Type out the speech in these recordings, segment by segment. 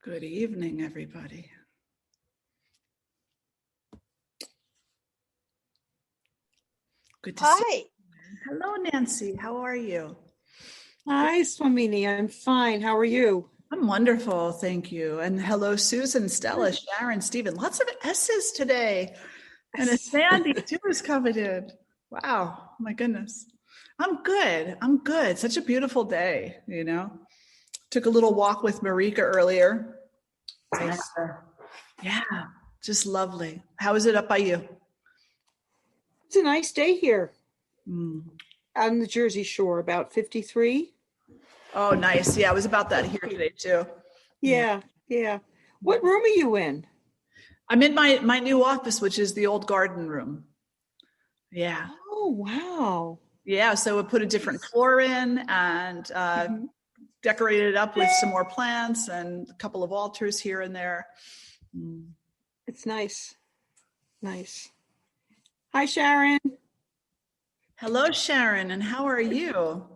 Good evening, everybody. Good to see you. Hello, Nancy. How are you? Hi, Swamini. I'm fine. How are you? I'm wonderful, thank you. And hello, Susan, Stella, Sharon, Stephen. Lots of S's today. And a Sandy, too, is coming in. Wow, my goodness. I'm good. I'm good. Such a beautiful day, you know. Took a little walk with Marika earlier. Nice. Yeah, just lovely. How is it up by you? It's a nice day here on the Jersey Shore, about 53. Oh, nice. Yeah, it was about that here today, too. Yeah. What room are you in? I'm in my new office, which is the old garden room. Yeah. Oh, wow. Yeah, so we put a different floor in and decorated it up with some more plants and a couple of altars here and there. It's nice. Nice. Hi, Sharon. Hello, Sharon, and how are you?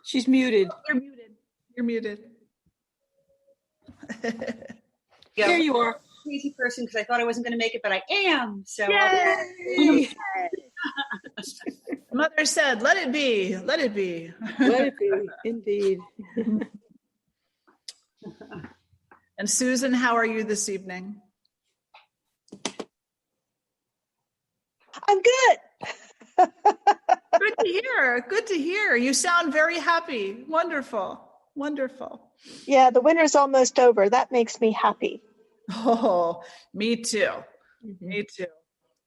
She's muted. Oh, you're muted. You're muted. There you are. Crazy person because I thought I wasn't going to make it, but I am. So Yay! Mother said, let it be, let it be. Let it be, indeed. And Susan, how are you this evening? I'm good. Good to hear. Good to hear. You sound very happy. Wonderful. Wonderful. Yeah, the winter's almost over. That makes me happy. Oh, me too. Me too.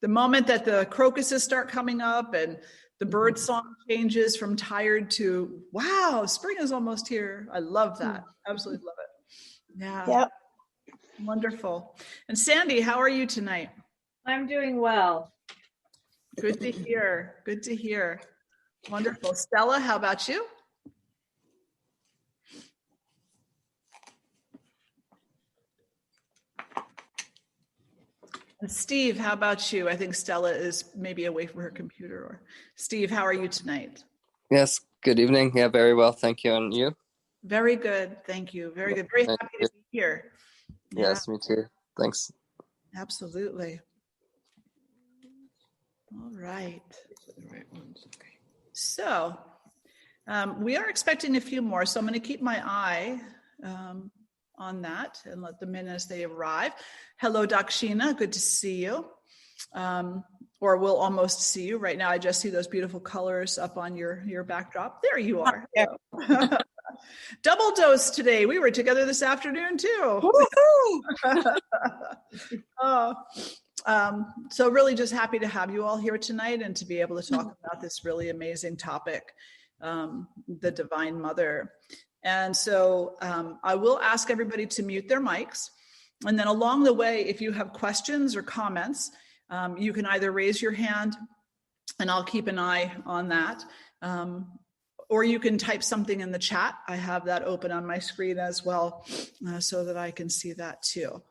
The moment that the crocuses start coming up and the bird song changes from tired to, wow, spring is almost here. I love that. Absolutely love it. Yeah. Yep. Wonderful. And Sandy, how are you tonight? I'm doing well. Good to hear. Good to hear. Wonderful. Stella, how about you? And Steve, how about you? I think Stella is maybe away from her computer. Or Steve, how are you tonight? Yes, good evening. Yeah, very well. Thank you. And you? Very good. Thank you. Very good. Very happy to be here. Yes, me too. Thanks. Absolutely. All right. So we are expecting a few more, so I'm going to keep my eye on that and let them in as they arrive. Hello, Dakshina. Good to see you. Or we'll almost see you. Right now, I just see those beautiful colors up on your backdrop. There you are. Double dose today. We were together this afternoon, too. So really just happy to have you all here tonight and to be able to talk about this really amazing topic, the Divine Mother. And so I will ask everybody to mute their mics. And then along the way, if you have questions or comments, you can either raise your hand and I'll keep an eye on that. Or you can type something in the chat. I have that open on my screen as well so that I can see that too.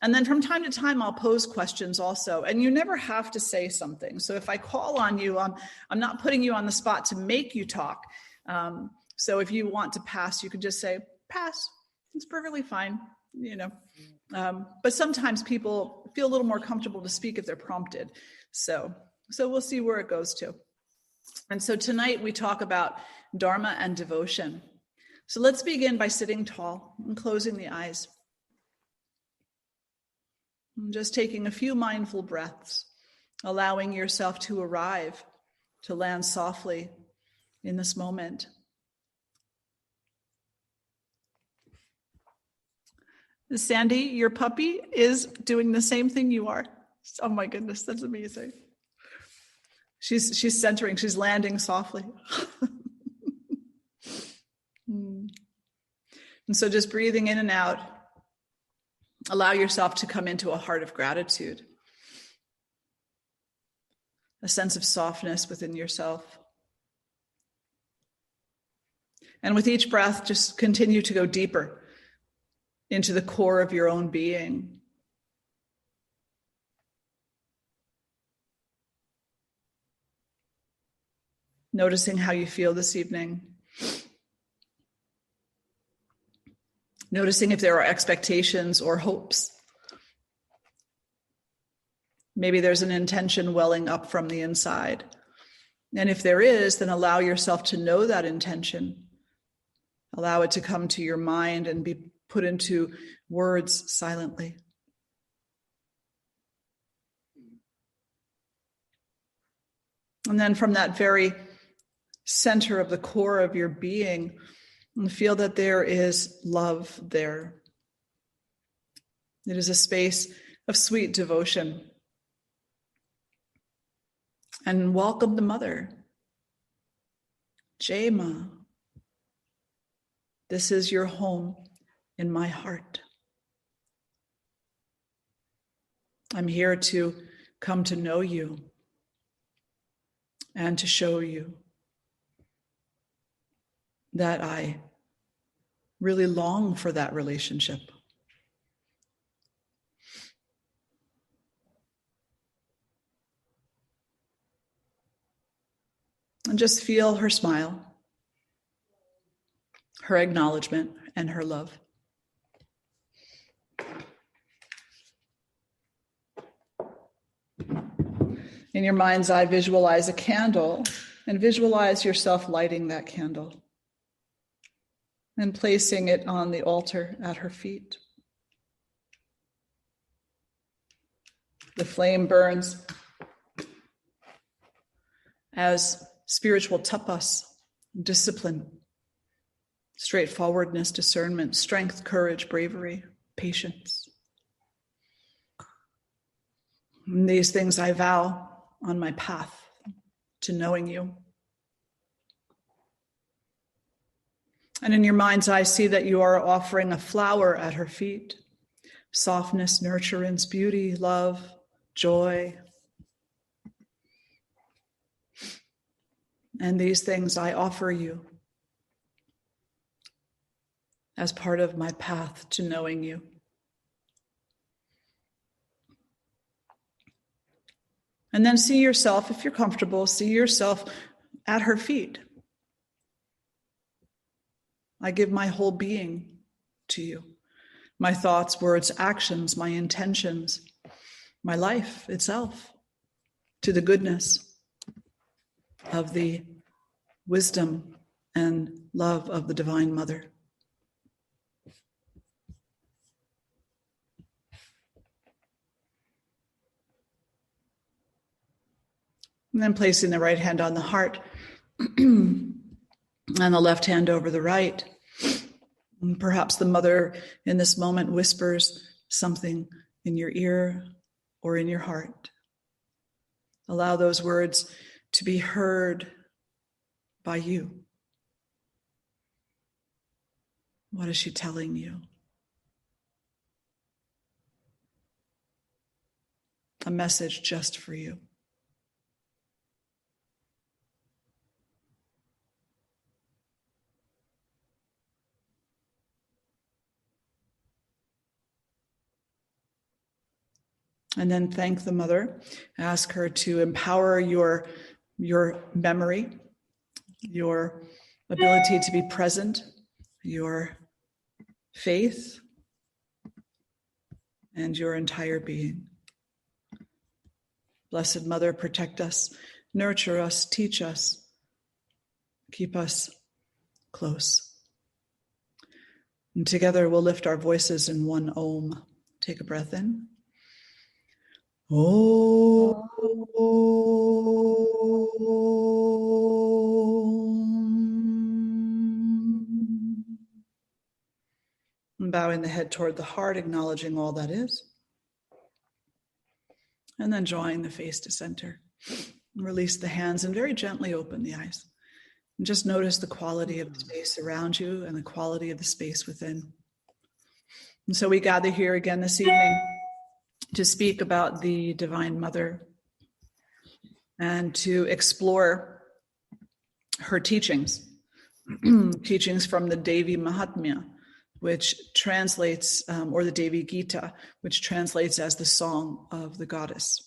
And then from time to time, I'll pose questions also. And you never have to say something. So if I call on you, I'm not putting you on the spot to make you talk. So if you want to pass, you could just say, pass. It's perfectly fine, you know. But sometimes people feel a little more comfortable to speak if they're prompted. So we'll see where it goes to. And so tonight we talk about dharma and devotion. So let's begin by sitting tall and closing the eyes. And just taking a few mindful breaths, allowing yourself to arrive, to land softly in this moment. Sandy, your puppy is doing the same thing you are. Oh my goodness, that's amazing. She's centering, she's landing softly. And so just breathing in and out, allow yourself to come into a heart of gratitude, a sense of softness within yourself. And with each breath, just continue to go deeper into the core of your own being. Noticing how you feel this evening. Noticing if there are expectations or hopes. Maybe there's an intention welling up from the inside. And if there is, then allow yourself to know that intention. Allow it to come to your mind and be put into words silently. And then from that very center of the core of your being, feel that there is love there. It is a space of sweet devotion. And welcome the mother. Jema. This is your home in my heart. I'm here to come to know you and to show you that I really long for that relationship. And just feel her smile, her acknowledgement, and her love. In your mind's eye, visualize a candle and visualize yourself lighting that candle and placing it on the altar at her feet. The flame burns as spiritual tapas, discipline, straightforwardness, discernment, strength, courage, bravery, patience. And these things I vow on my path to knowing you. And in your mind's eye, see that you are offering a flower at her feet. Softness, nurturance, beauty, love, joy. And these things I offer you as part of my path to knowing you. And then see yourself, if you're comfortable, see yourself at her feet. I give my whole being to you. My thoughts, words, actions, my intentions, my life itself, to the goodness of the wisdom and love of the Divine Mother. And then placing the right hand on the heart and the left hand over the right. And perhaps the mother in this moment whispers something in your ear or in your heart. Allow those words to be heard by you. What is she telling you? A message just for you. And then thank the mother. Ask her to empower your memory, your ability to be present, your faith, and your entire being. Blessed Mother, protect us, nurture us, teach us, keep us close. And together we'll lift our voices in one Om. Take a breath in. Om. Bowing the head toward the heart, acknowledging all that is. And then drawing the face to center. Release the hands and very gently open the eyes. And just notice the quality of the space around you and the quality of the space within. And so we gather here again this evening to speak about the Divine Mother and to explore her teachings, teachings from the Devi Mahatmya, which translates, or the Devi Gita, which translates as the Song of the Goddess.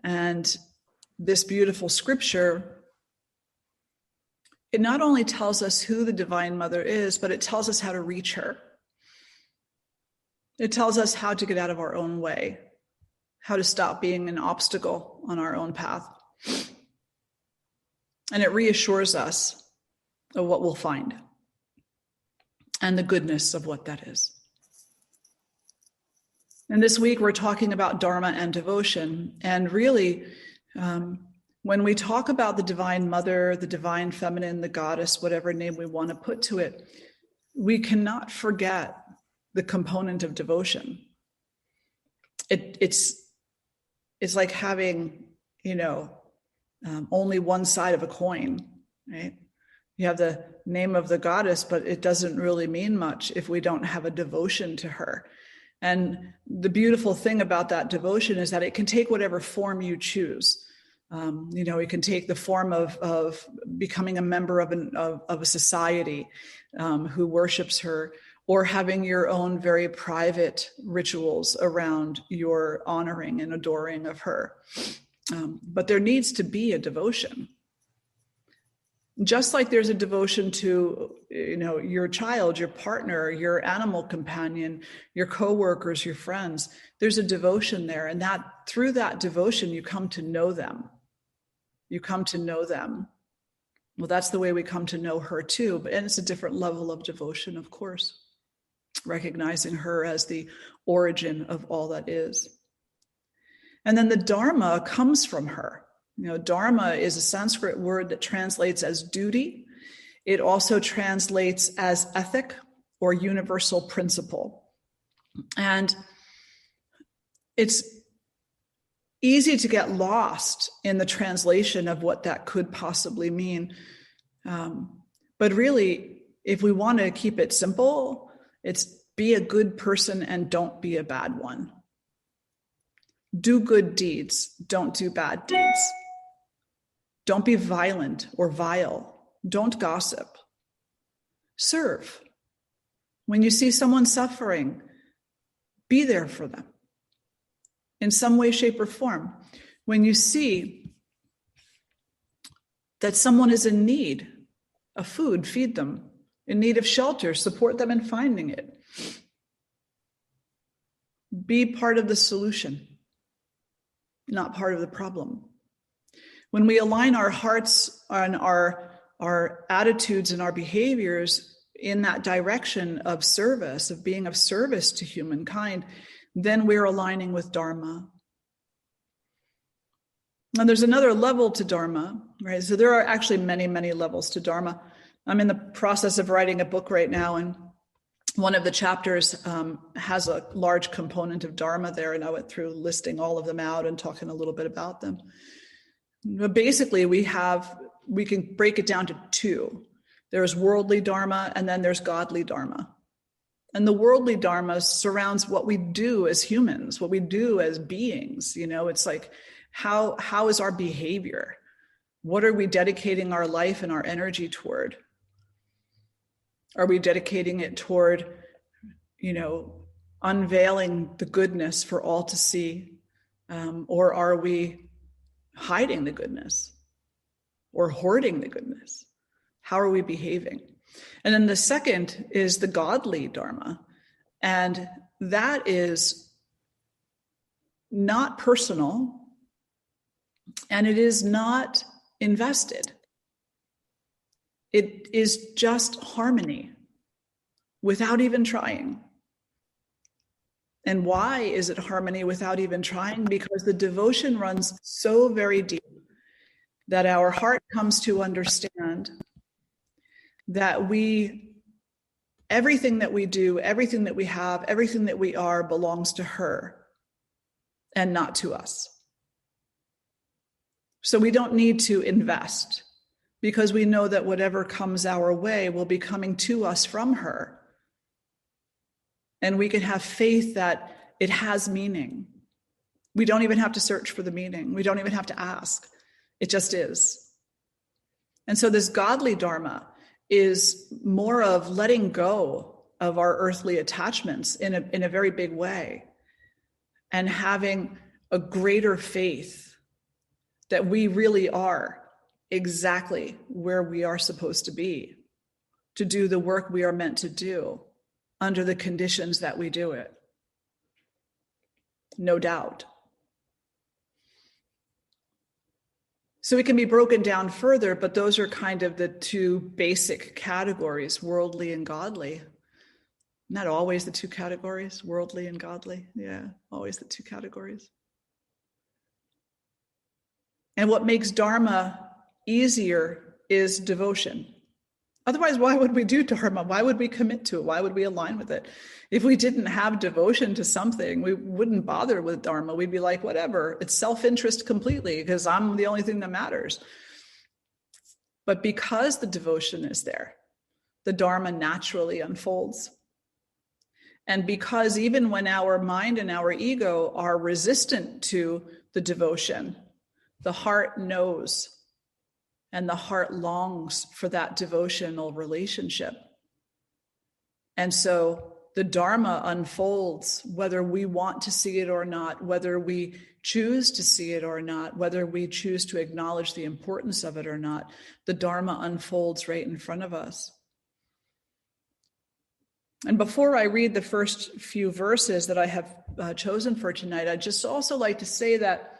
And this beautiful scripture, it not only tells us who the Divine Mother is, but it tells us how to reach her. It tells us how to get out of our own way, how to stop being an obstacle on our own path. And it reassures us of what we'll find and the goodness of what that is. And this week we're talking about dharma and devotion. And really, when we talk about the Divine Mother, the Divine Feminine, the Goddess, whatever name we want to put to it, we cannot forget the component of devotion. It's like having, only one side of a coin, right? You have the name of the goddess, but it doesn't really mean much if we don't have a devotion to her. And the beautiful thing about that devotion is that it can take whatever form you choose. It can take the form of becoming a member of a society who worships her, or having your own very private rituals around your honoring and adoring of her. But there needs to be a devotion. Just like there's a devotion to, your child, your partner, your animal companion, your coworkers, your friends, there's a devotion there. And that through that devotion, you come to know them. You come to know them. Well, that's the way we come to know her too. And it's a different level of devotion, of course, recognizing her as the origin of all that is. And then the dharma comes from her. Dharma is a Sanskrit word that translates as duty. It also translates as ethic or universal principle. And it's easy to get lost in the translation of what that could possibly mean. But really, if we want to keep it simple, it's be a good person and don't be a bad one. Do good deeds, don't do bad deeds. Don't be violent or vile. Don't gossip. Serve. When you see someone suffering, be there for them in some way, shape, or form. When you see that someone is in need of food, feed them. In need of shelter, support them in finding it. Be part of the solution, not part of the problem. When we align our hearts and our attitudes and our behaviors in that direction of service, of being of service to humankind, then we're aligning with dharma. And there's another level to dharma, right? So there are actually many, many levels to dharma. I'm in the process of writing a book right now, and one of the chapters has a large component of dharma there, and I went through listing all of them out and talking a little bit about them. But basically, we can break it down to two. There's worldly dharma, and then there's godly dharma. And the worldly dharma surrounds what we do as humans, what we do as beings. It's like, how is our behavior? What are we dedicating our life and our energy toward? Are we dedicating it toward, unveiling the goodness for all to see? Or are we hiding the goodness or hoarding the goodness? How are we behaving? And then the second is the godly dharma. And that is not personal, and it is not invested. It is just harmony without even trying. And why is it harmony without even trying? Because the devotion runs so very deep that our heart comes to understand that we Everything that we do, everything that we have, everything that we are belongs to her and not to us. So we don't need to invest because we know that whatever comes our way will be coming to us from her. And we can have faith that it has meaning. We don't even have to search for the meaning. We don't even have to ask. It just is. And so this godly dharma is more of letting go of our earthly attachments in a very big way and having a greater faith that we really are exactly where we are supposed to be, to do the work we are meant to do under the conditions that we do it. No doubt. So it can be broken down further, but those are kind of the two basic categories, worldly and godly. Not always the two categories, worldly and godly. Yeah, always the two categories. And what makes dharma easier is devotion. Otherwise, why would we do dharma? Why would we commit to it? Why would we align with it? If we didn't have devotion to something, we wouldn't bother with dharma. We'd be like, whatever, it's self-interest completely because I'm the only thing that matters. But because the devotion is there, the dharma naturally unfolds. And because even when our mind and our ego are resistant to the devotion, the heart knows and the heart longs for that devotional relationship. And so the dharma unfolds whether we want to see it or not, whether we choose to see it or not, whether we choose to acknowledge the importance of it or not. The dharma unfolds right in front of us. And before I read the first few verses that I have chosen for tonight, I'd just also like to say that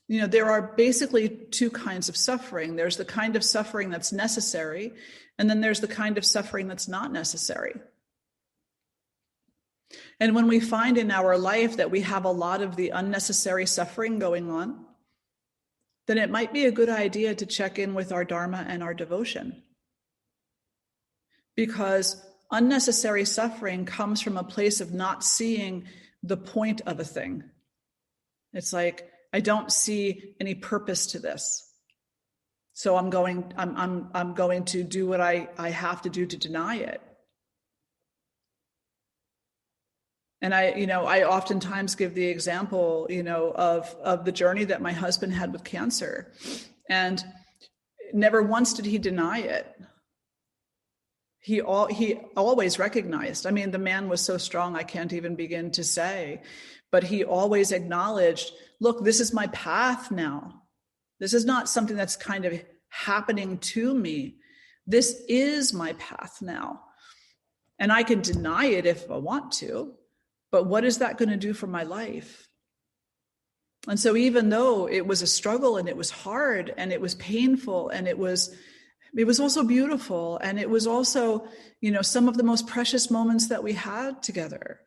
there are basically two kinds of suffering. There's the kind of suffering that's necessary, and then there's the kind of suffering that's not necessary. And when we find in our life that we have a lot of the unnecessary suffering going on, then it might be a good idea to check in with our dharma and our devotion. Because unnecessary suffering comes from a place of not seeing the point of a thing. It's like, I don't see any purpose to this. So I'm going to do what I have to do to deny it. And I oftentimes give the example, of the journey that my husband had with cancer. And never once did he deny it. He always recognized. I mean, the man was so strong, I can't even begin to say. But he always acknowledged, look, this is my path now. This is not something that's kind of happening to me. This is my path now. And I can deny it if I want to, but what is that going to do for my life? And so even though it was a struggle and it was hard and it was painful and it was also beautiful, and it was also, some of the most precious moments that we had together.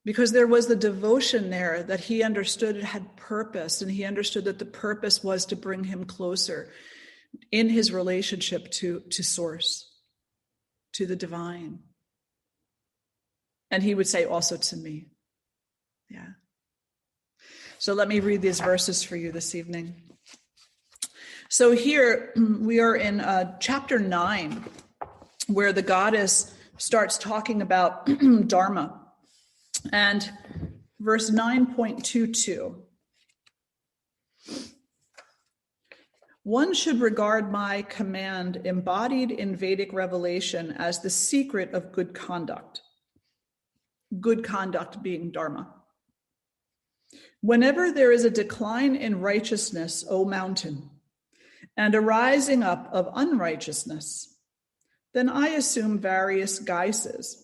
Because there was the devotion there that he understood it had purpose, and he understood that the purpose was to bring him closer in his relationship to Source, to the divine. And he would say also to me. Yeah. So let me read these verses for you this evening. So here we are in chapter 9, where the goddess starts talking about dharma. And verse 9.22. One should regard my command embodied in Vedic revelation as the secret of good conduct. Good conduct being dharma. Whenever there is a decline in righteousness, O mountain, and a rising up of unrighteousness, then I assume various guises.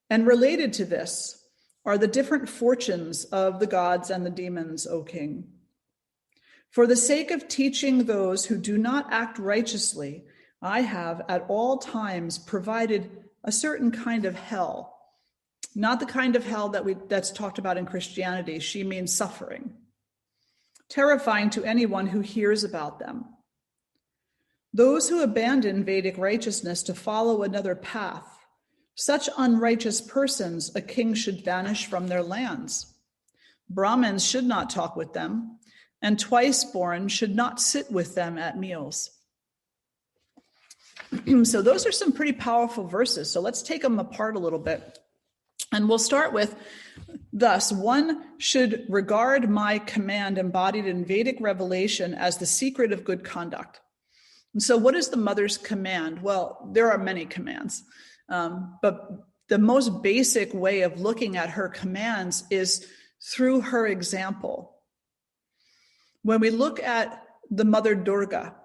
And related to this are the different fortunes of the gods and the demons, O king. For the sake of teaching those who do not act righteously, I have at all times provided a certain kind of hell. Not the kind of hell that's talked about in Christianity. She means suffering. Terrifying to anyone who hears about them. Those who abandon Vedic righteousness to follow another path, such unrighteous persons a king should banish from their lands. Brahmins should not talk with them, and twice-born should not sit with them at meals. So those are some pretty powerful verses. So let's take them apart a little bit. And we'll start with, thus, one should regard my command embodied in Vedic revelation as the secret of good conduct. And so what is the mother's command? Well, there are many commands, but the most basic way of looking at her commands is through her example. When we look at the mother Durga,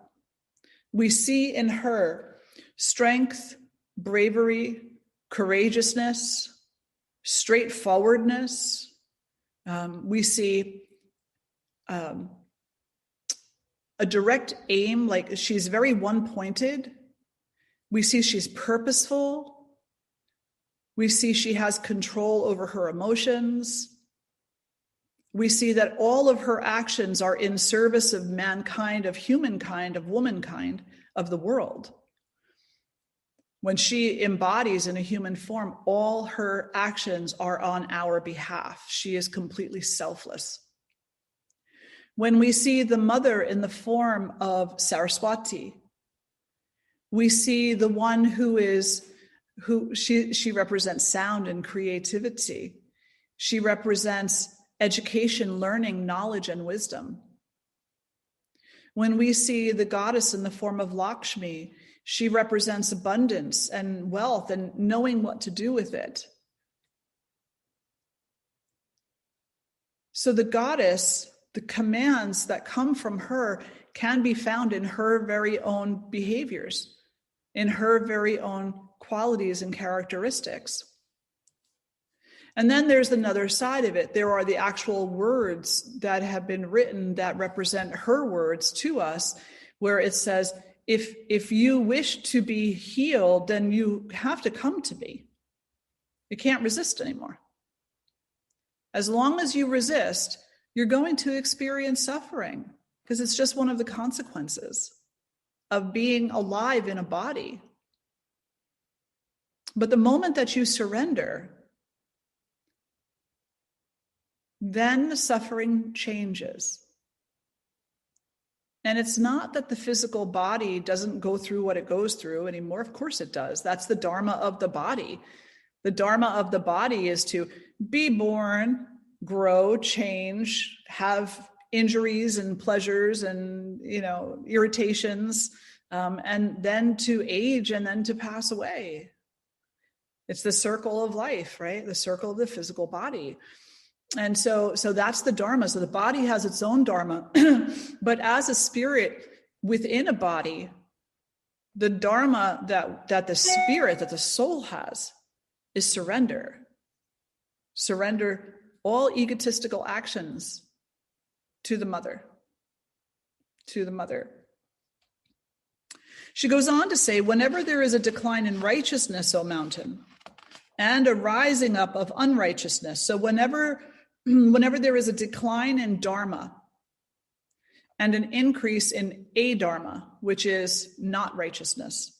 we see in her strength, bravery, courageousness, straightforwardness. We see a direct aim, like she's very one-pointed. We see she's purposeful. We see she has control over her emotions. We see that all of her actions are in service of mankind, of humankind, of womankind, of the world. When she embodies in a human form, all her actions are on our behalf. She is completely selfless. When we see the mother in the form of Saraswati, we see the one who she represents sound and creativity. She represents education, learning, knowledge, and wisdom. When we see the goddess in the form of Lakshmi, she represents abundance and wealth and knowing what to do with it. So the goddess, the commands that come from her can be found in her very own behaviors, in her very own qualities and characteristics. And then there's another side of it. There are the actual words that have been written that represent her words to us, where it says, if you wish to be healed, then you have to come to me. You can't resist anymore. As long as you resist, you're going to experience suffering, because it's just one of the consequences of being alive in a body. But the moment that you surrender, then the suffering changes. And it's not that the physical body doesn't go through what it goes through anymore. Of course it does. That's the dharma of the body. The dharma of the body is to be born, grow, change, have injuries and pleasures and, irritations, and then to age and then to pass away. It's the circle of life, right? The circle of the physical body. And so that's the dharma. So the body has its own dharma, but as a spirit within a body, the dharma that the spirit, that the soul has, is surrender. Surrender all egotistical actions to the mother. To the mother. She goes on to say, whenever there is a decline in righteousness, O mountain, and a rising up of unrighteousness. So whenever there is a decline in dharma and an increase in adharma, which is not righteousness,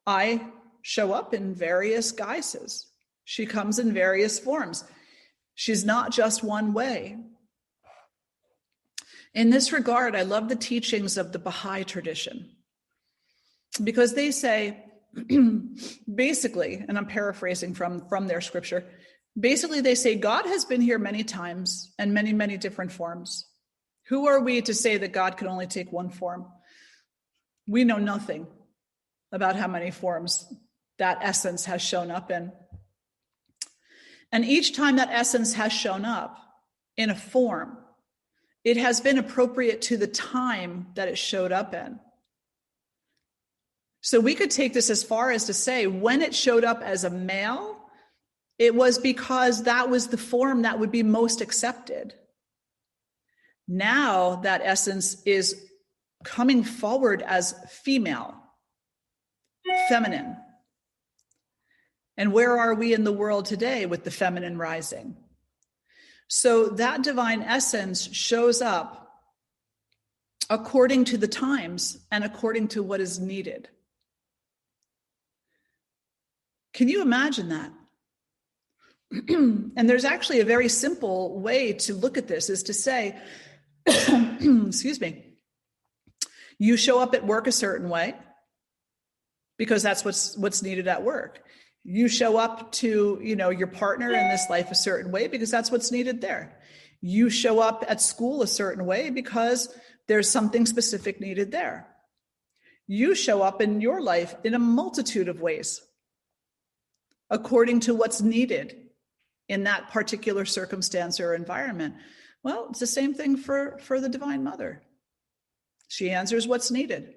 I show up in various guises. She comes in various forms. She's not just one way. In this regard, I love the teachings of the Baha'i tradition, because they say, basically, and I'm paraphrasing from their scripture, basically they say God has been here many times and many, many different forms. Who are we to say that God can only take one form? We know nothing about how many forms that essence has shown up in. And each time that essence has shown up in a form, it has been appropriate to the time that it showed up in. So we could take this as far as to say, when it showed up as a male, it was because that was the form that would be most accepted. Now that essence is coming forward as female, feminine. And where are we in the world today with the feminine rising? So that divine essence shows up according to the times and according to what is needed. Can you imagine that? And there's actually a very simple way to look at this, is to say, excuse me, you show up at work a certain way because that's what's needed at work. You show up to, your partner in this life a certain way because that's what's needed there. You show up at school a certain way because there's something specific needed there. You show up in your life in a multitude of ways according to what's needed in that particular circumstance or environment. Well, it's the same thing for the Divine Mother. She answers what's needed.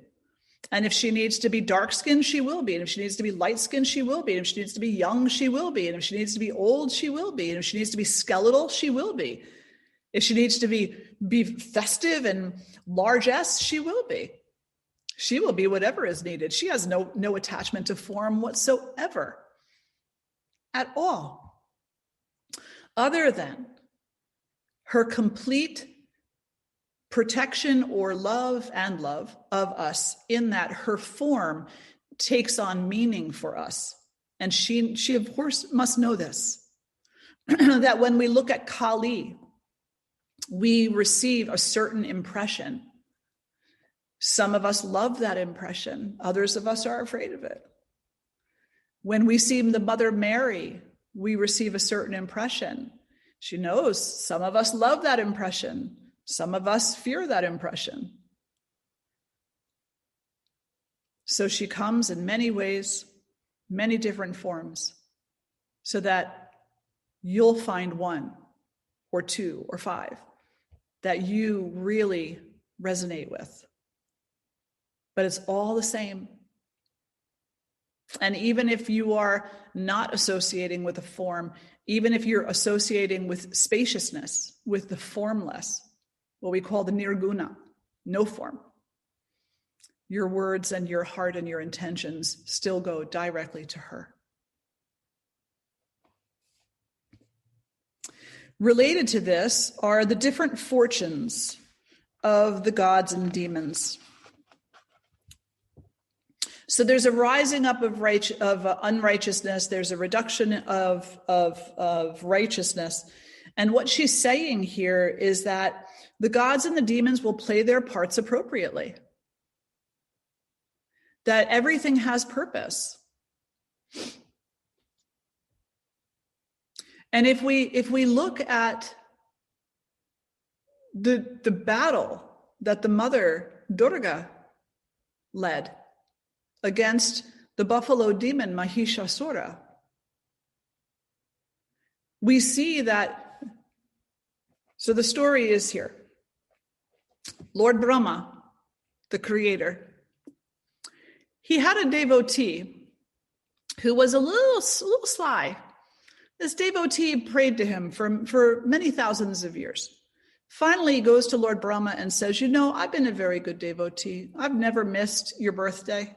And if she needs to be dark-skinned, she will be. And if she needs to be light-skinned, she will be. And if she needs to be young, she will be. And if she needs to be old, she will be. And if she needs to be skeletal, she will be. If she needs to be festive and largesse, she will be. She will be whatever is needed. She has no attachment to form whatsoever at all, other than her complete protection or love of us, in that her form takes on meaning for us. And she of course must know this, that when we look at Kali, we receive a certain impression. Some of us love that impression. Others of us are afraid of it. When we see the Mother Mary, we receive a certain impression. She knows some of us love that impression. Some of us fear that impression. So she comes in many ways, many different forms, so that you'll find one or two or five that you really resonate with. But it's all the same. And even if you are not associating with a form, even if you're associating with spaciousness, with the formless, what we call the nirguna, no form, your words and your heart and your intentions still go directly to her. Related to this are the different fortunes of the gods and demons. So there's a rising up of unrighteousness. There's a reduction of righteousness. And what she's saying here is that the gods and the demons will play their parts appropriately. That everything has purpose. And if we look at the battle that the mother Durga led against the buffalo demon Mahishasura, we see that, so the story is here. Lord Brahma, the creator, he had a devotee who was a little sly. This devotee prayed to him for many thousands of years. Finally, he goes to Lord Brahma and says, I've been a very good devotee. I've never missed your birthday.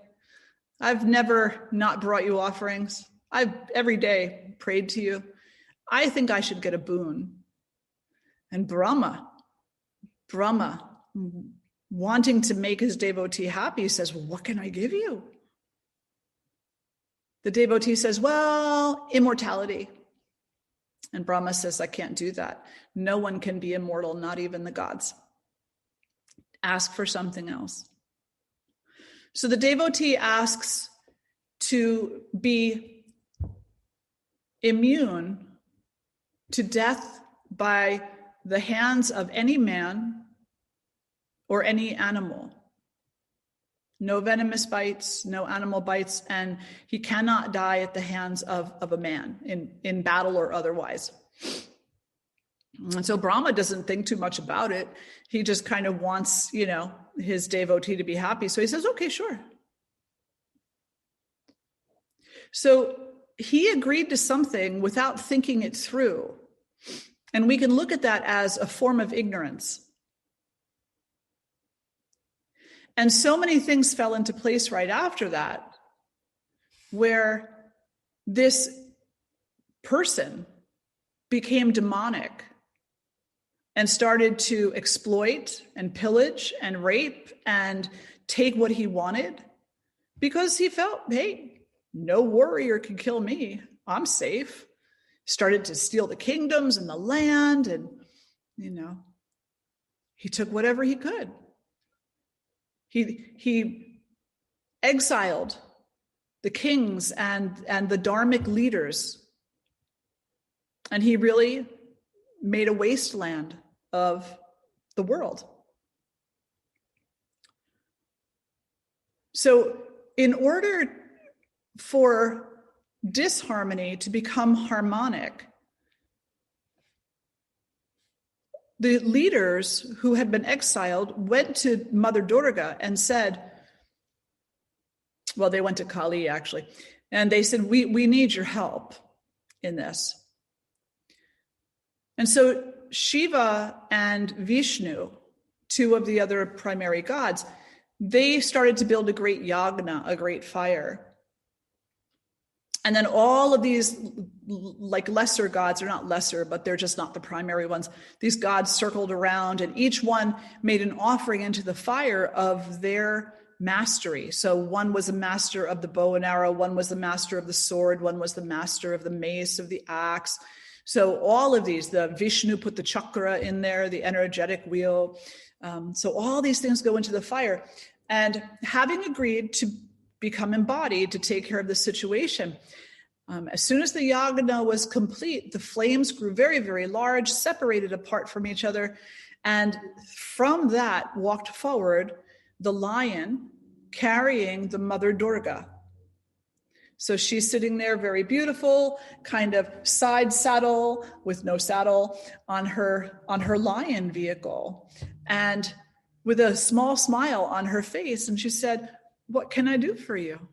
I've never not brought you offerings. I've every day prayed to you. I think I should get a boon. And Brahma, wanting to make his devotee happy, says, well, what can I give you? The devotee says, well, immortality. And Brahma says, I can't do that. No one can be immortal, not even the gods. Ask for something else. So the devotee asks to be immune to death by the hands of any man or any animal. No venomous bites, no animal bites, and he cannot die at the hands of a man in battle or otherwise. And so Brahma doesn't think too much about it. He just kind of wants, his devotee to be happy. So he says, okay, sure. So he agreed to something without thinking it through. And we can look at that as a form of ignorance. And so many things fell into place right after that, where this person became demonic and started to exploit and pillage and rape and take what he wanted because he felt, hey, no warrior can kill me. I'm safe. Started to steal the kingdoms and the land, and, he took whatever he could. He exiled the kings and the dharmic leaders, and he really made a wasteland of the world. So in order for disharmony to become harmonic, the leaders who had been exiled went to Mother Durga and said, well, they went to Kali actually, and they said, we need your help in this. And so Shiva and Vishnu, two of the other primary gods, they started to build a great yagna, a great fire. And then all of these like lesser gods, are not lesser, but they're just not the primary ones. These gods circled around, and each one made an offering into the fire of their mastery. So one was a master of the bow and arrow, one was the master of the sword, one was the master of the mace, of the axe. So all of these, the Vishnu put the chakra in there, the energetic wheel. So all these things go into the fire. And having agreed to become embodied to take care of the situation, as soon as the yagna was complete, the flames grew very, very large, separated apart from each other. And from that walked forward the lion carrying the Mother Durga. So she's sitting there very beautiful, kind of side saddle with no saddle on her lion vehicle, and with a small smile on her face. And she said, "What can I do for you?"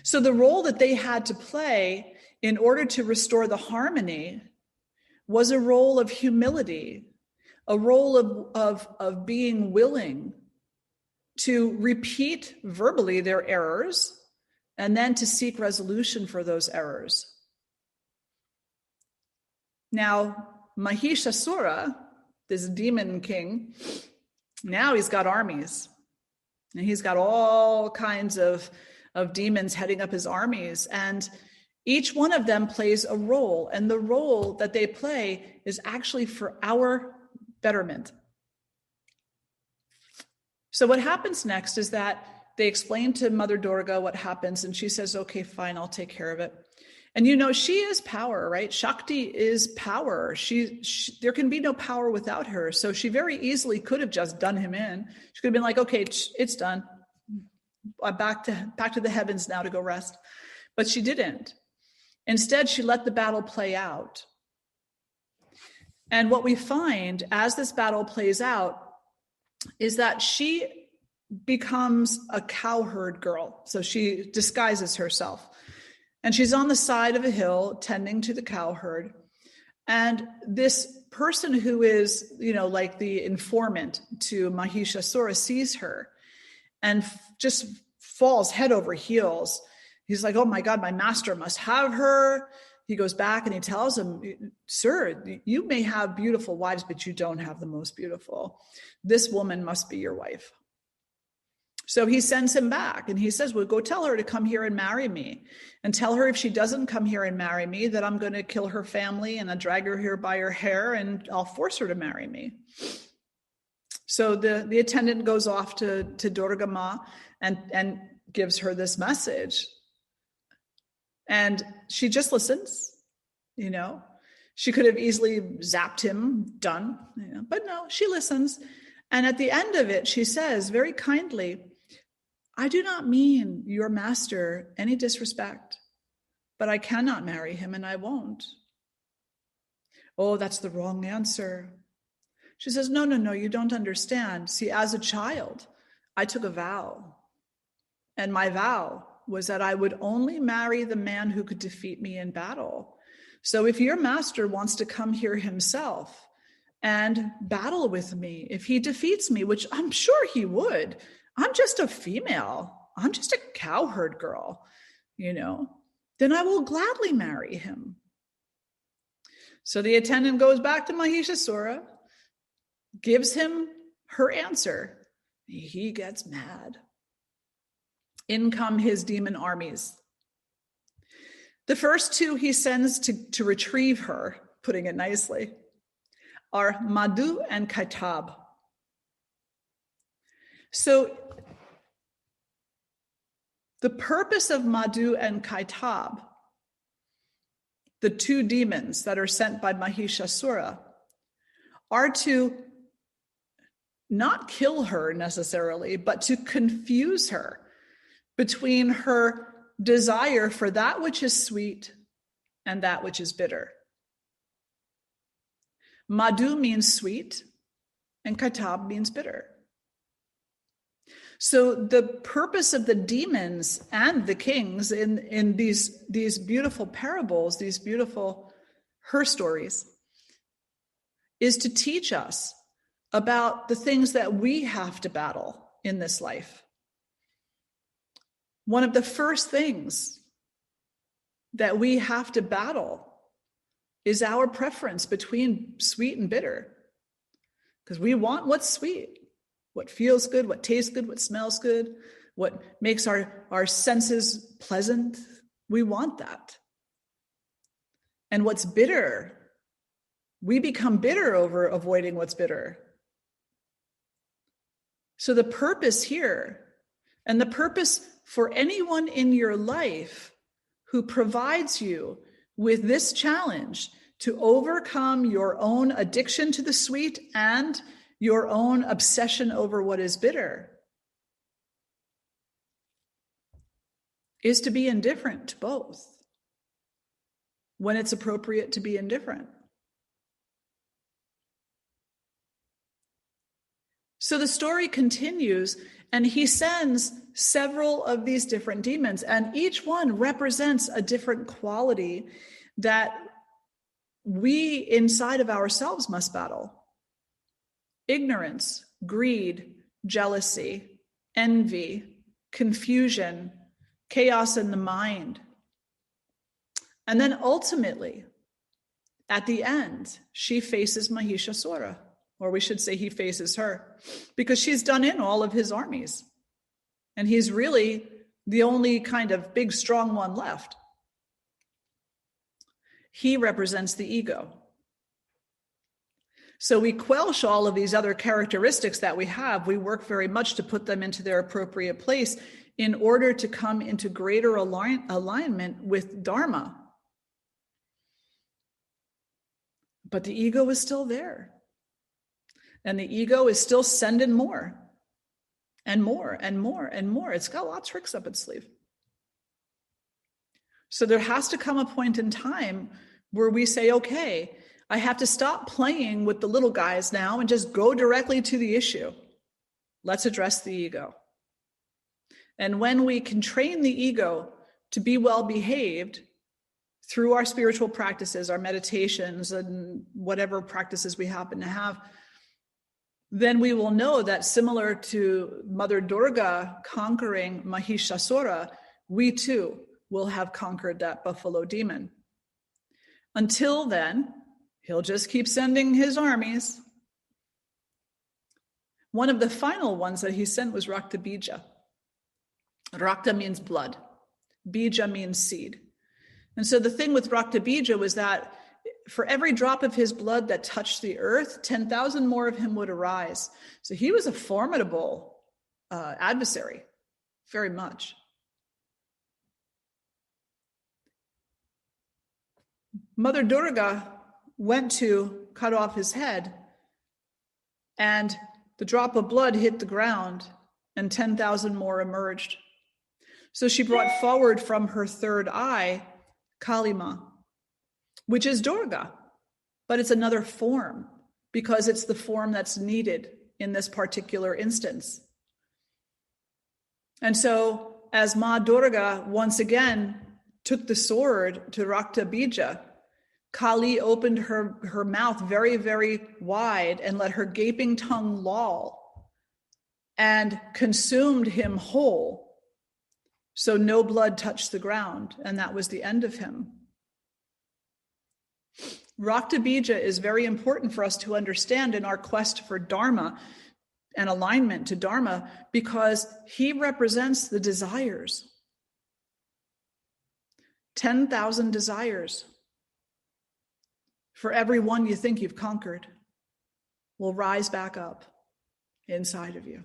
So the role that they had to play in order to restore the harmony was a role of humility, a role of being willing to repeat verbally their errors and then to seek resolution for those errors. Now, Mahishasura, this demon king, now he's got armies. And he's got all kinds of demons heading up his armies. And each one of them plays a role. And the role that they play is actually for our betterment. So what happens next is that they explain to Mother Durga what happens, and she says, okay, fine, I'll take care of it. And she is power, right? Shakti is power. She there can be no power without her. So she very easily could have just done him in. She could have been like, okay, it's done. I'm back to the heavens now to go rest. But she didn't. Instead, she let the battle play out. And what we find as this battle plays out is that she becomes a cowherd girl. So she disguises herself. And she's on the side of a hill tending to the cowherd. And this person who is, like the informant to Mahishasura sees her and just falls head over heels. He's like, oh my God, my master must have her. He goes back and he tells him, sir, you may have beautiful wives, but you don't have the most beautiful. This woman must be your wife. So he sends him back and he says, well, go tell her to come here and marry me, and tell her if she doesn't come here and marry me, that I'm going to kill her family and I'll drag her here by her hair and I'll force her to marry me. So the attendant goes off to Durga Ma and gives her this message. And she just listens, She could have easily zapped him, done, but no, she listens. And at the end of it, she says very kindly, I do not mean your master any disrespect, but I cannot marry him and I won't. Oh, that's the wrong answer. She says, no, you don't understand. See, as a child, I took a vow. And my vow was that I would only marry the man who could defeat me in battle. So if your master wants to come here himself and battle with me, if he defeats me, which I'm sure he would, I'm just a female, I'm just a cowherd girl, then I will gladly marry him. So the attendant goes back to Mahishasura, gives him her answer. He gets mad. In come his demon armies. The first two he sends to retrieve her, putting it nicely, are Madhu and Kaitab. So the purpose of Madhu and Kaitab, the two demons that are sent by Mahishasura, are to not kill her necessarily, but to confuse her between her desire for that which is sweet and that which is bitter. Madhu means sweet, and Kaitab means bitter. So the purpose of the demons and the kings in these beautiful parables, these beautiful her stories, is to teach us about the things that we have to battle in this life. One of the first things that we have to battle is our preference between sweet and bitter. Because we want what's sweet, what feels good, what tastes good, what smells good, what makes our senses pleasant. We want that. And what's bitter, we become bitter over avoiding what's bitter. So the purpose here, and the purpose for anyone in your life who provides you with this challenge to overcome your own addiction to the sweet and your own obsession over what is bitter, is to be indifferent to both when it's appropriate to be indifferent. So the story continues, and he sends several of these different demons, and each one represents a different quality that we inside of ourselves must battle. Ignorance, greed, jealousy, envy, confusion, chaos in the mind. And then ultimately, at the end, she faces Mahishasura, or we should say he faces her, because she's done in all of his armies. And he's really the only kind of big, strong one left. He represents the ego. So we quelch all of these other characteristics that we have. We work very much to put them into their appropriate place in order to come into greater alignment with dharma. But the ego is still there. And the ego is still sending more and more and more and more. It's got a lot of tricks up its sleeve. So there has to come a point in time where we say, okay, I have to stop playing with the little guys now and just go directly to the issue. Let's address the ego. And when we can train the ego to be well behaved through our spiritual practices, our meditations, and whatever practices we happen to have, then we will know that similar to Mother Durga conquering Mahishasura, we too will have conquered that buffalo demon. Until then, he'll just keep sending his armies. One of the final ones that he sent was Rakta Bija. Rakta means blood. Bija means seed. And so the thing with Rakta Bija was that for every drop of his blood that touched the earth, 10,000 more of him would arise. So he was a formidable adversary, very much. Mother Durga went to cut off his head, and the drop of blood hit the ground, and 10,000 more emerged. So she brought forward from her third eye Kalima, which is Durga, but it's another form because it's the form that's needed in this particular instance. And so as Ma Durga once again took the sword to Rakta Bija, Kali opened her mouth very, very wide and let her gaping tongue loll and consumed him whole. So no blood touched the ground, and that was the end of him. Rakta Bija is very important for us to understand in our quest for dharma and alignment to dharma, because he represents the desires. 10,000 desires. For every one you think you've conquered will rise back up inside of you.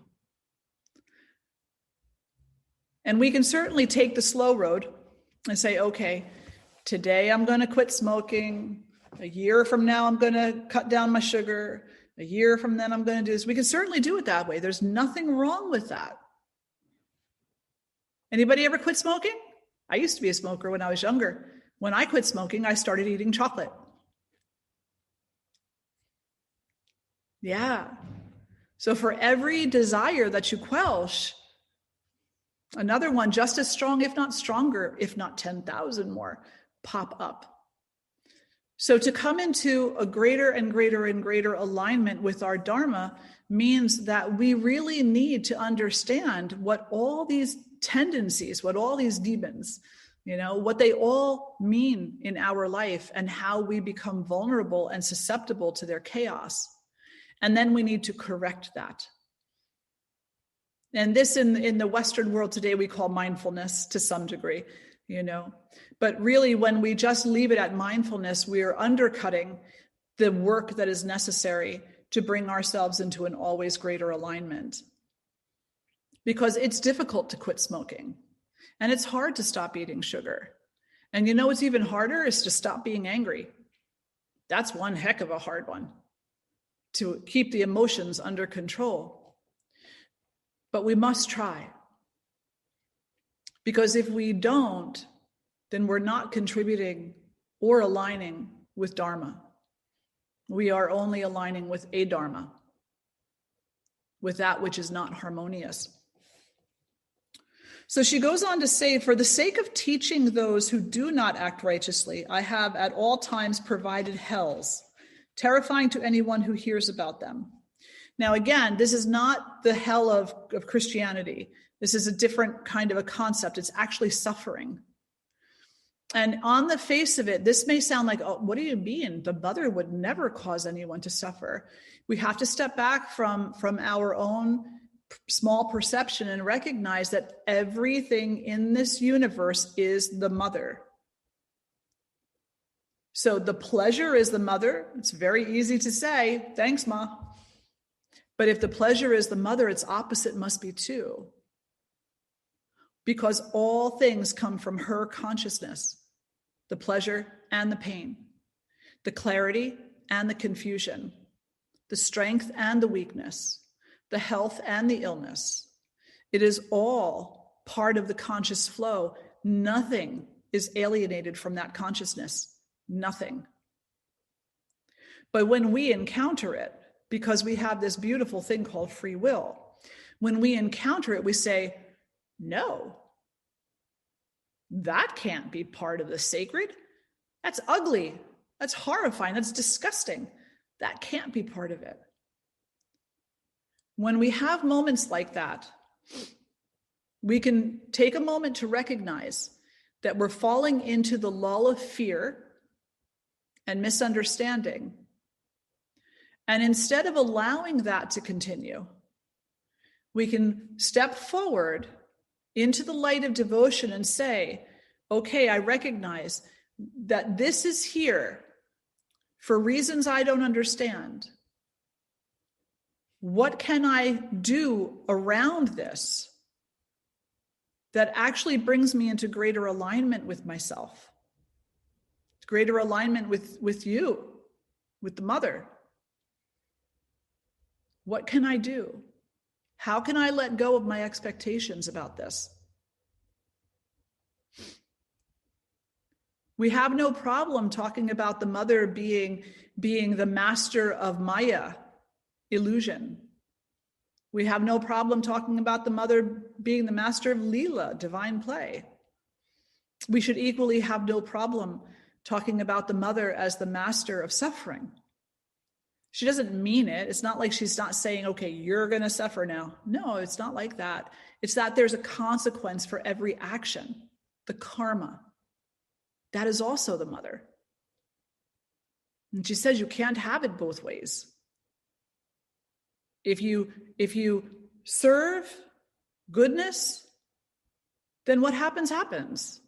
And we can certainly take the slow road and say, okay, today I'm going to quit smoking. A year from now, I'm going to cut down my sugar. A year from then, I'm going to do this. We can certainly do it that way. There's nothing wrong with that. Anybody ever quit smoking? I used to be a smoker when I was younger. When I quit smoking, I started eating chocolate. Yeah. So for every desire that you quench, another one just as strong, if not stronger, if not 10,000 more, pop up. So to come into a greater and greater and greater alignment with our dharma means that we really need to understand what all these tendencies, what all these demons, what they all mean in our life and how we become vulnerable and susceptible to their chaos. And then we need to correct that. And this in the Western world today, we call mindfulness to some degree, But really, when we just leave it at mindfulness, we are undercutting the work that is necessary to bring ourselves into an always greater alignment. Because it's difficult to quit smoking. And it's hard to stop eating sugar. And what's even harder is to stop being angry. That's one heck of a hard one. To keep the emotions under control. But we must try. Because if we don't, then we're not contributing or aligning with dharma. We are only aligning with a dharma, with that which is not harmonious. So she goes on to say, for the sake of teaching those who do not act righteously, I have at all times provided hells, terrifying to anyone who hears about them. Now, again, this is not the hell of Christianity. This is a different kind of a concept. It's actually suffering. And on the face of it, this may sound like, oh, what do you mean? The mother would never cause anyone to suffer. We have to step back from our own small perception and recognize that everything in this universe is the mother. So the pleasure is the mother. It's very easy to say, thanks, Ma. But if the pleasure is the mother, its opposite must be too. Because all things come from her consciousness. The pleasure and the pain, the clarity and the confusion, the strength and the weakness, the health and the illness. It is all part of the conscious flow. Nothing is alienated from that consciousness. Nothing. But when we encounter it, because we have this beautiful thing called free will, when we encounter it, we say, no. That can't be part of the sacred. That's ugly. That's horrifying. That's disgusting. That can't be part of it. When we have moments like that, we can take a moment to recognize that we're falling into the lull of fear and misunderstanding. And instead of allowing that to continue, we can step forward into the light of devotion and say, okay, I recognize that this is here for reasons I don't understand. What can I do around this that actually brings me into greater alignment with myself, greater alignment with you, with the mother? What can I do? How can I let go of my expectations about this? We have no problem talking about the mother being the master of Maya, illusion. We have no problem talking about the mother being the master of Leela, divine play. We should equally have no problem talking about the mother as the master of suffering. She doesn't mean it. It's not like she's not saying, okay, you're going to suffer now. No, it's not like that. It's that there's a consequence for every action, the karma. That is also the mother. And she says you can't have it both ways. If you serve goodness, then what happens, happens.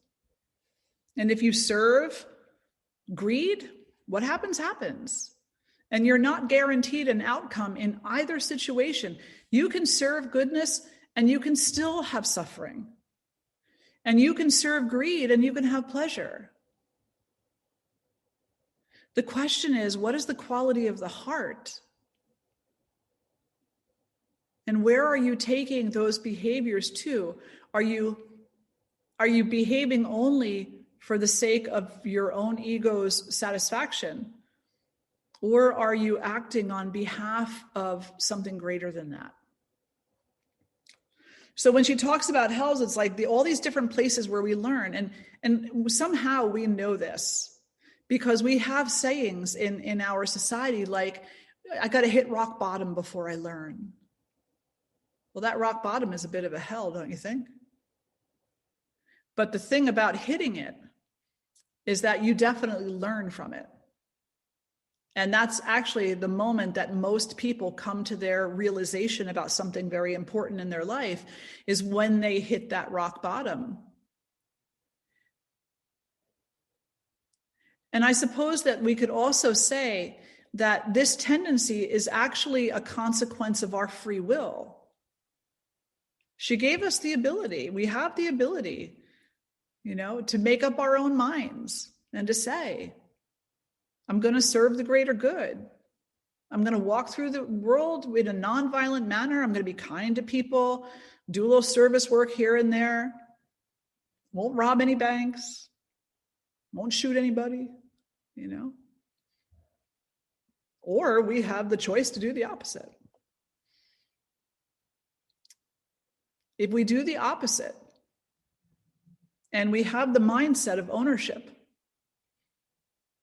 And if you serve greed, what happens, happens. And you're not guaranteed an outcome in either situation. You can serve goodness and you can still have suffering. And you can serve greed and you can have pleasure. The question is, what is the quality of the heart? And where are you taking those behaviors to? Are you behaving only for the sake of your own ego's satisfaction? Or are you acting on behalf of something greater than that? So when she talks about hells, it's like all these different places where we learn. And somehow we know this because we have sayings in our society like, I got to hit rock bottom before I learn. Well, that rock bottom is a bit of a hell, don't you think? But the thing about hitting it is that you definitely learn from it. And that's actually the moment that most people come to their realization about something very important in their life, is when they hit that rock bottom. And I suppose that we could also say that this tendency is actually a consequence of our free will. She gave us the ability, we have the ability, to make up our own minds and to say, I'm going to serve the greater good. I'm going to walk through the world in a nonviolent manner. I'm going to be kind to people, do a little service work here and there. Won't rob any banks. Won't shoot anybody, Or we have the choice to do the opposite. If we do the opposite, and we have the mindset of ownership,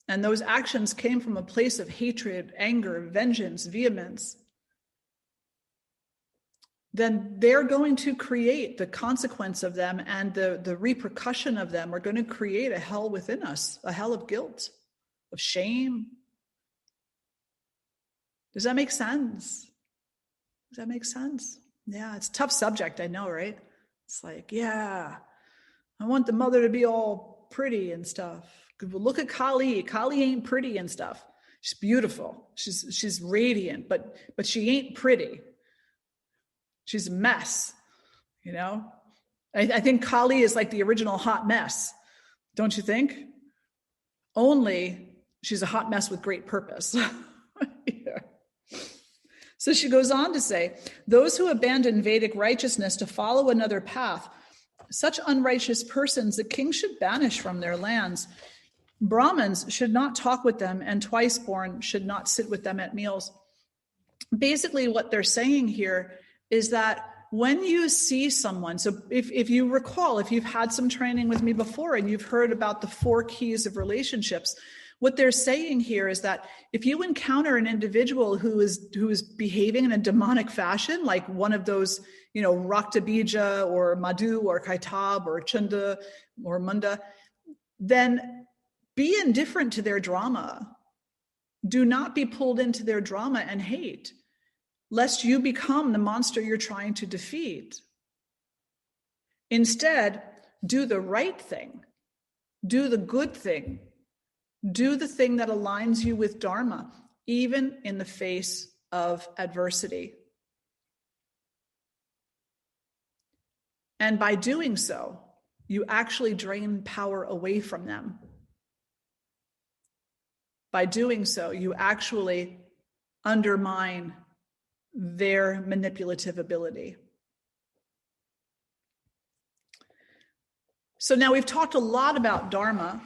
and those actions came from a place of hatred, anger, vengeance, vehemence, then they're going to create the consequence of them, and the repercussion of them are going to create a hell within us, a hell of guilt, of shame. Does that make sense? Does that make sense? Yeah, it's a tough subject, I know, right? It's like, yeah, I want the mother to be all pretty and stuff. Look at Kali. Kali ain't pretty and stuff. She's beautiful. She's radiant, but she ain't pretty. She's a mess, I think Kali is like the original hot mess, don't you think? Only she's a hot mess with great purpose. Yeah. So she goes on to say, those who abandon Vedic righteousness to follow another path, such unrighteous persons the king should banish from their lands. Brahmins should not talk with them, and twice-born should not sit with them at meals. Basically, what they're saying here is that when you see someone, so if you recall, if you've had some training with me before and you've heard about the 4 keys of relationships, what they're saying here is that if you encounter an individual who is behaving in a demonic fashion, like one of those, Raktabija or Madhu or Kaitab or Chunda or Munda, then be indifferent to their drama. Do not be pulled into their drama and hate, lest you become the monster you're trying to defeat. Instead, do the right thing. Do the good thing. Do the thing that aligns you with dharma, even in the face of adversity. And by doing so, you actually drain power away from them. By doing so, you actually undermine their manipulative ability. So now we've talked a lot about dharma.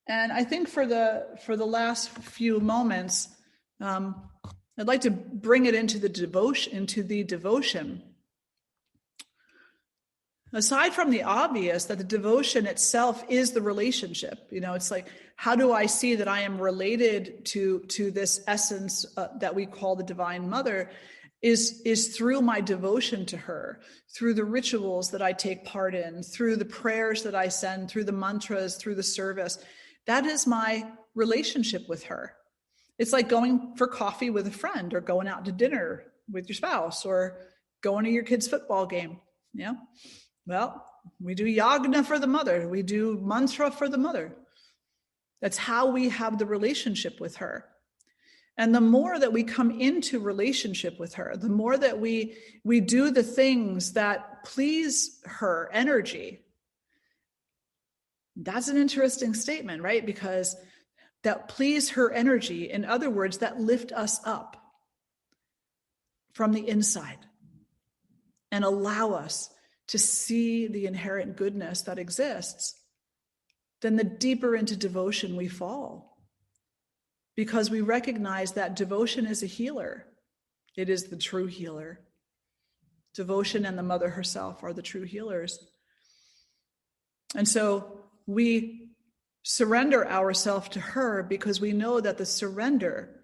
And I think for the last few moments, I'd like to bring it into the devotion. Aside from the obvious that the devotion itself is the relationship, it's like, how do I see that I am related to this essence that we call the Divine Mother? Is through my devotion to her, through the rituals that I take part in, through the prayers that I send, through the mantras, through the service. That is my relationship with her. It's like going for coffee with a friend, or going out to dinner with your spouse, or going to your kid's football game. Yeah. Well, we do yagna for the mother. We do mantra for the mother. That's how we have the relationship with her. And the more that we come into relationship with her, the more that we do the things that please her energy. That's an interesting statement, right? Because that please her energy, in other words, that lift us up from the inside and allow us to see the inherent goodness that exists, then the deeper into devotion we fall. Because we recognize that devotion is a healer. It is the true healer. Devotion and the mother herself are the true healers. And so we surrender ourselves to her because we know that the surrender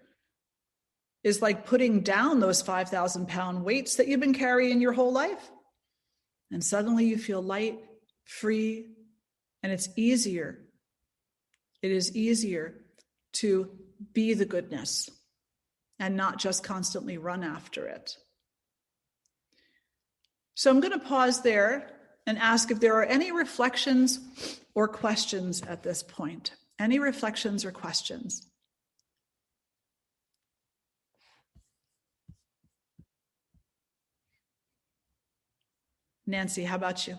is like putting down those 5,000-pound weights that you've been carrying your whole life. And suddenly you feel light, free, and it's easier. It is easier to be the goodness and not just constantly run after it. So I'm going to pause there and ask if there are any reflections or questions at this point. Any reflections or questions? Nancy, how about you?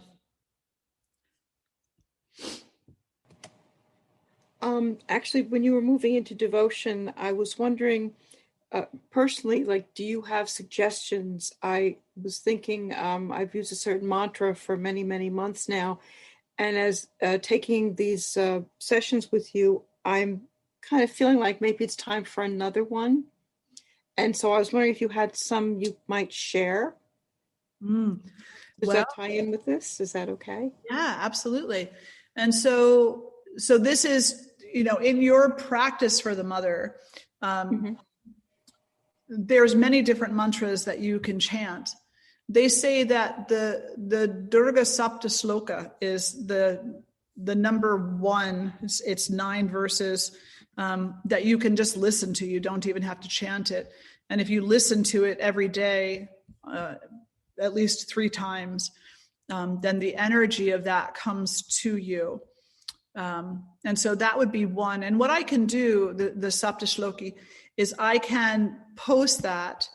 Actually, when you were moving into devotion, I was wondering, personally, like, do you have suggestions? I was thinking, I've used a certain mantra for many, many months now. And as taking these sessions with you, I'm kind of feeling like maybe it's time for another one. And so I was wondering if you had some you might share. Does that tie in with this? Is that okay? Yeah, absolutely. And so this is, in your practice for the mother, there's many different mantras that you can chant. They say that the Durga Sapta Shloka is the number one. It's 9 verses that you can just listen to. You don't even have to chant it. And if you listen to it every day, at least 3 times, then the energy of that comes to you. And so that would be one. And what I can do, the Sapta Shloki, is I can post that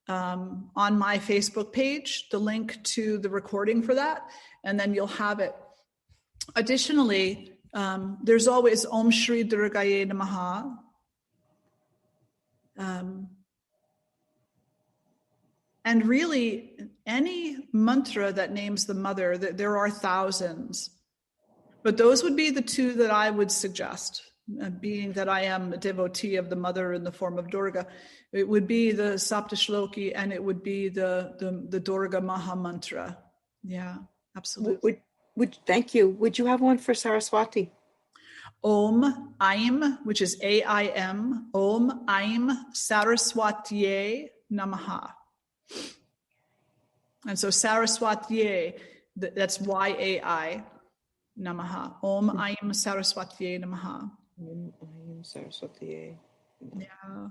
on my Facebook page, the link to the recording for that, and then you'll have it. Additionally, there's always Om Shri Durgaye Namaha. And really, any mantra that names the mother, there are thousands. But those would be the 2 that I would suggest, being that I am a devotee of the mother in the form of Durga. It would be the Sapta Shloki, and it would be the Durga Maha Mantra. Yeah, absolutely. Thank you. Would you have one for Saraswati? Om Aim, which is AIM, Om Aim Saraswatiye Namaha. And so Saraswatiye, that's YAI. Namaha. Om Aim Saraswatiye Namaha. Om Aim Saraswatiye. Yeah.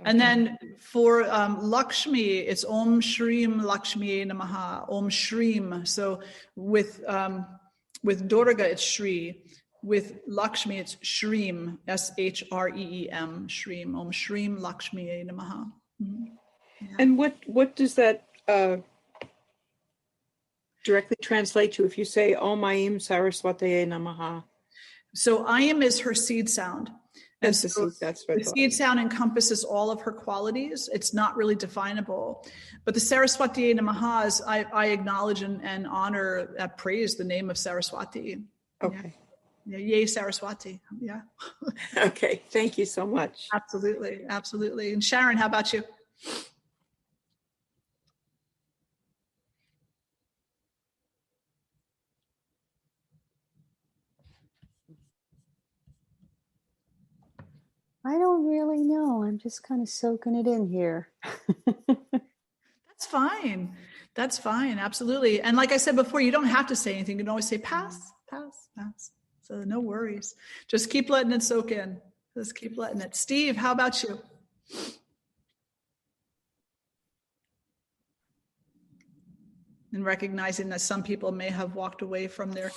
And then for Lakshmi, it's Om Shrim Lakshmiye Namaha. Om Shrim. So with Durga, it's Shri. With Lakshmi, it's Shreem. SHREEM. Shreem. Om Shrim Lakshmiye Namaha. Yeah. And what does that directly translate to if you say Om Aim Saraswatiye Namaha? So Ayam is her seed sound. And that's so that's what the seed sound encompasses all of her qualities. It's not really definable. But the Saraswatiye Namaha is, I acknowledge and honor, praise the name of Saraswati. Okay. Yeah. Yay, Saraswati. Yeah. Okay. Thank you so much. Absolutely. Absolutely. And Sharon, how about you? I don't really know. I'm just kind of soaking it in here. That's fine. That's fine. Absolutely. And like I said before, you don't have to say anything. You can always say pass, pass, pass. So no worries. Just keep letting it soak in. Just keep letting it. Steve, how about you? And recognizing that some people may have walked away from their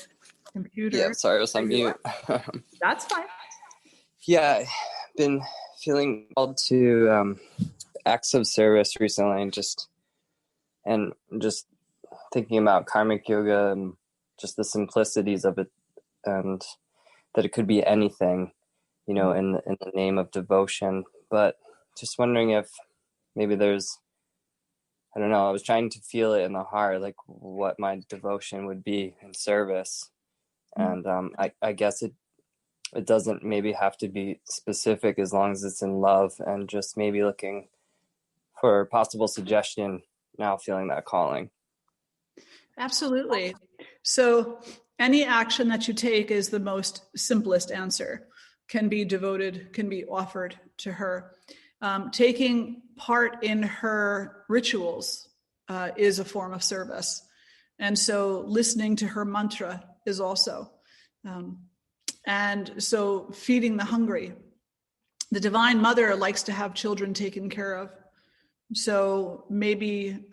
computer. Yeah, sorry, I was on mute. That's fine. Yeah, I've been feeling called to acts of service recently, and just thinking about karmic yoga and just the simplicities of it, and that it could be anything, in the name of devotion. But just wondering if maybe there's, I don't know, I was trying to feel it in the heart, like what my devotion would be in service. And I guess it doesn't maybe have to be specific as long as it's in love, and just maybe looking for possible suggestion now, feeling that calling. Absolutely. So any action that you take is the most simplest answer, can be devoted, can be offered to her. Taking part in her rituals is a form of service. And so listening to her mantra is also. And so feeding the hungry. The Divine Mother likes to have children taken care of. So maybe,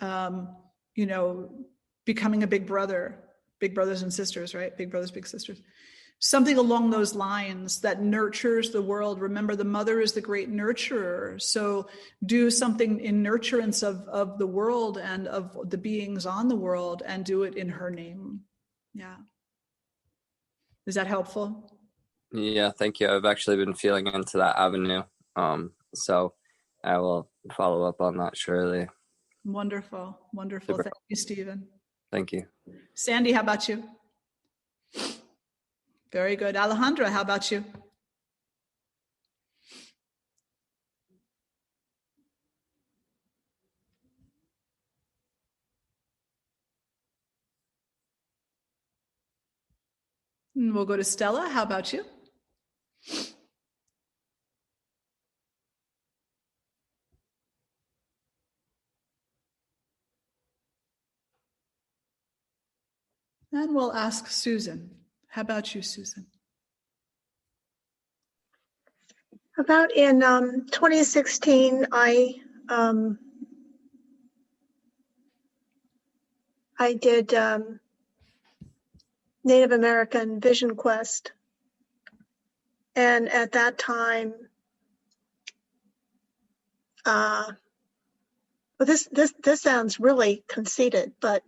becoming a big brother, big brothers and sisters, right? Big brothers, big sisters. Something along those lines that nurtures the world. Remember, the mother is the great nurturer. So do something in nurturance of the world and of the beings on the world, and do it in her name. Yeah. Is that helpful? Yeah, thank you. I've actually been feeling into that avenue. So I will follow up on that surely. Wonderful. Wonderful. Super. Thank you, Stephen. Thank you. Sandy, how about you? Very good. Alejandra, how about you? And we'll go to Stella. How about you? And we'll ask Susan. How about you, Susan? About in 2016, I did Native American Vision Quest, and at that time, this sounds really conceited, but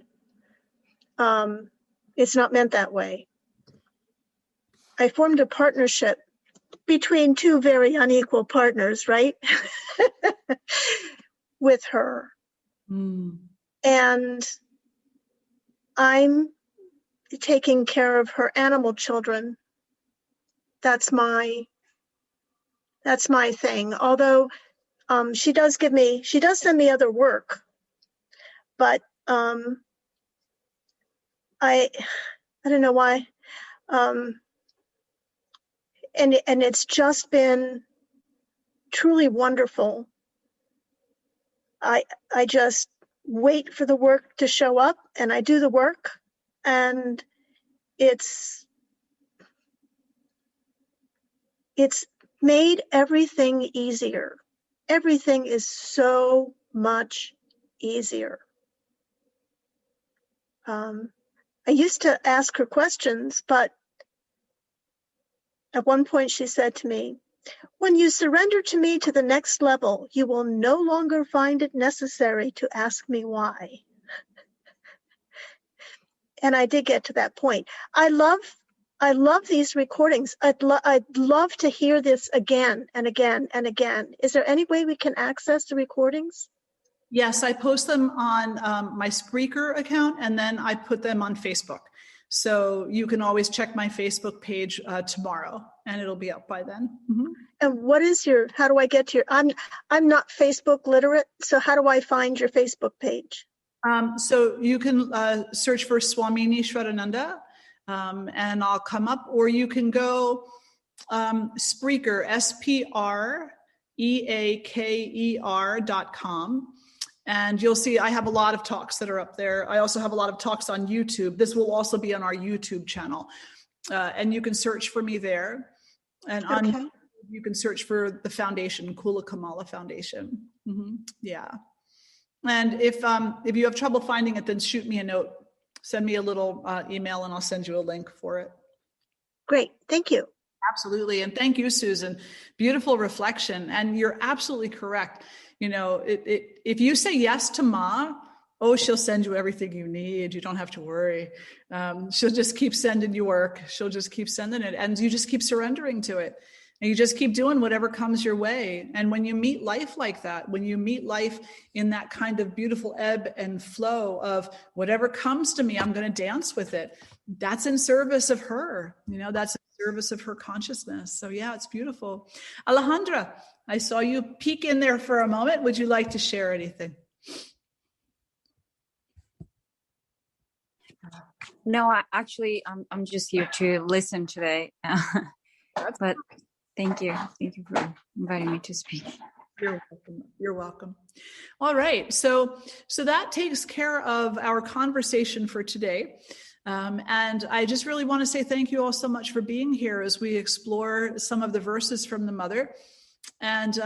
it's not meant that way. I formed a partnership between two very unequal partners, right? With her. And I'm taking care of her animal children. That's my thing. Although she does send me other work, but I don't know why. And it's just been truly wonderful. I just wait for the work to show up, and I do the work, and it's made everything easier. Everything is so much easier. I used to ask her questions, but at one point she said to me, "When you surrender to me to the next level, you will no longer find it necessary to ask me why." And I did get to that point. I love these recordings. I'd love to hear this again and again and again. Is there any way we can access the recordings? Yes, I post them on my Spreaker account, and then I put them on Facebook. So you can always check my Facebook page tomorrow, and it'll be up by then. Mm-hmm. And how do I get to your, I'm not Facebook literate, so how do I find your Facebook page? So you can search for Swamini Shraddhananda, and I'll come up, or you can go Spreaker, SPREAKER.com. And you'll see I have a lot of talks that are up there. I also have a lot of talks on YouTube. This will also be on our YouTube channel. And you can search for me there. And Okay. you can search for the foundation, Kula Kamala Foundation. Yeah. And if you have trouble finding it, then shoot me a note. Send me a little email and I'll send you a link for it. Great. Thank you. Absolutely. And thank you, Susan. Beautiful reflection. And you're absolutely correct. You know, if you say yes to Ma, oh, she'll send you everything you need. You don't have to worry. She'll just keep sending you work. She'll just keep sending it. And you just keep surrendering to it. And you just keep doing whatever comes your way. And when you meet life like that, when you meet life in that kind of beautiful ebb and flow of whatever comes to me, I'm going to dance with it. That's in service of her. You know, that's in service of her consciousness. So yeah, it's beautiful. Alejandra, I saw you peek in there for a moment. Would you like to share anything? No, I'm just here to listen today. But thank you for inviting me to speak. You're welcome. You're welcome. All right, so that takes care of our conversation for today. And I just really want to say thank you all so much for being here as we explore some of the verses from the Mother. And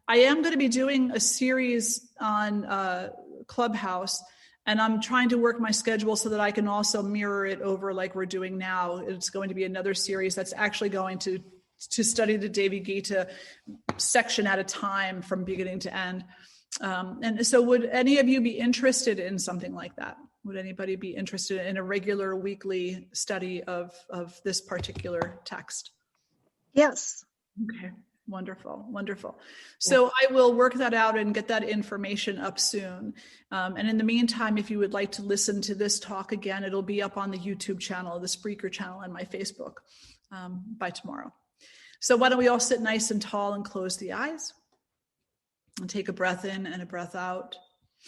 I am going to be doing a series on Clubhouse. And I'm trying to work my schedule so that I can also mirror it over like we're doing now. It's going to be another series that's actually going to study the Devi Gita section at a time from beginning to end. And so would any of you be interested in something like that? Would anybody be interested in a regular weekly study of this particular text? Yes. Okay. Wonderful. Wonderful. So I will work that out and get that information up soon. And in the meantime, if you would like to listen to this talk again, it'll be up on the YouTube channel, the Spreaker channel, and my Facebook by tomorrow. So why don't we all sit nice and tall and close the eyes and take a breath in and a breath out.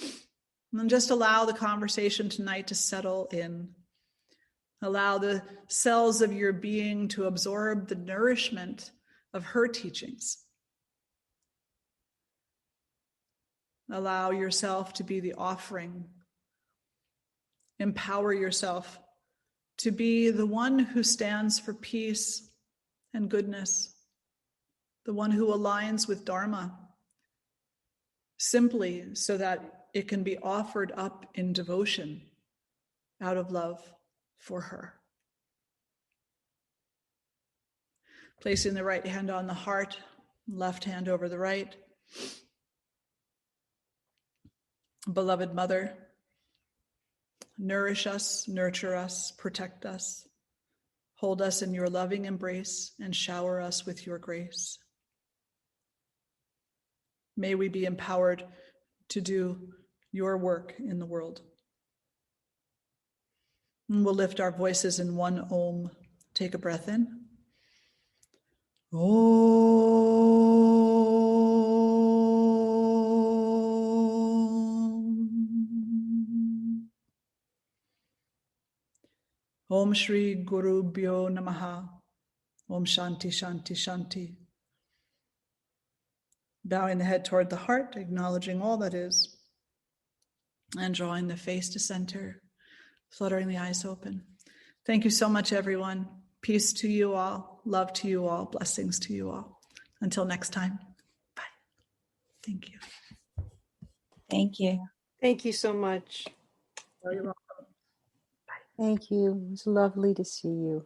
And then just allow the conversation tonight to settle in. Allow the cells of your being to absorb the nourishment of her teachings. Allow yourself to be the offering. Empower yourself to be the one who stands for peace and goodness, the one who aligns with dharma, simply so that it can be offered up in devotion out of love for her. Placing the right hand on the heart, left hand over the right. Beloved Mother, nourish us, nurture us, protect us. Hold us in your loving embrace and shower us with your grace. May we be empowered to do your work in the world. And we'll lift our voices in one Om. Take a breath in. Om Shri Guru Bhyo Namaha. Om Shanti Shanti Shanti. Bowing the head toward the heart, acknowledging all that is, and drawing the face to center, fluttering the eyes open. Thank you so much, everyone. Peace to you all, love to you all, blessings to you all. Until next time, bye. Thank you. Thank you. Thank you so much. Oh, you're welcome. Thank you. It was lovely to see you.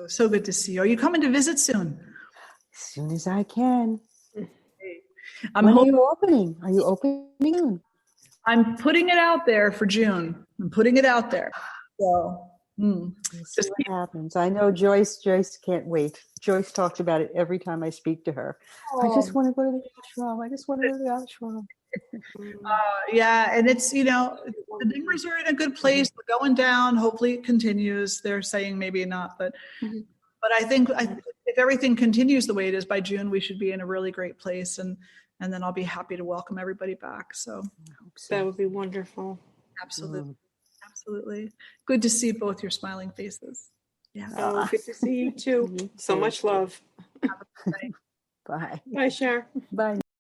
So good to see you. Are you coming to visit soon? As soon as I can. I'm When are hoping. you opening? Are you opening soon? I'm putting it out there for June. I'm putting it out there. So We'll see what happens. I know Joyce can't wait. Joyce talks about it every time I speak to her. I just want to go to the ashram. I just want to go to the ashram. yeah, and it's, the numbers are in a good place. They're going down. Hopefully it continues. They're saying maybe not, but I think if everything continues the way it is by June, we should be in a really great place, and then I'll be happy to welcome everybody back. So That would be wonderful. absolutely. Absolutely. Good to see both your smiling faces. Yeah. Oh, good to see you too. You So too. much love. Bye. Bye, Cher. Bye.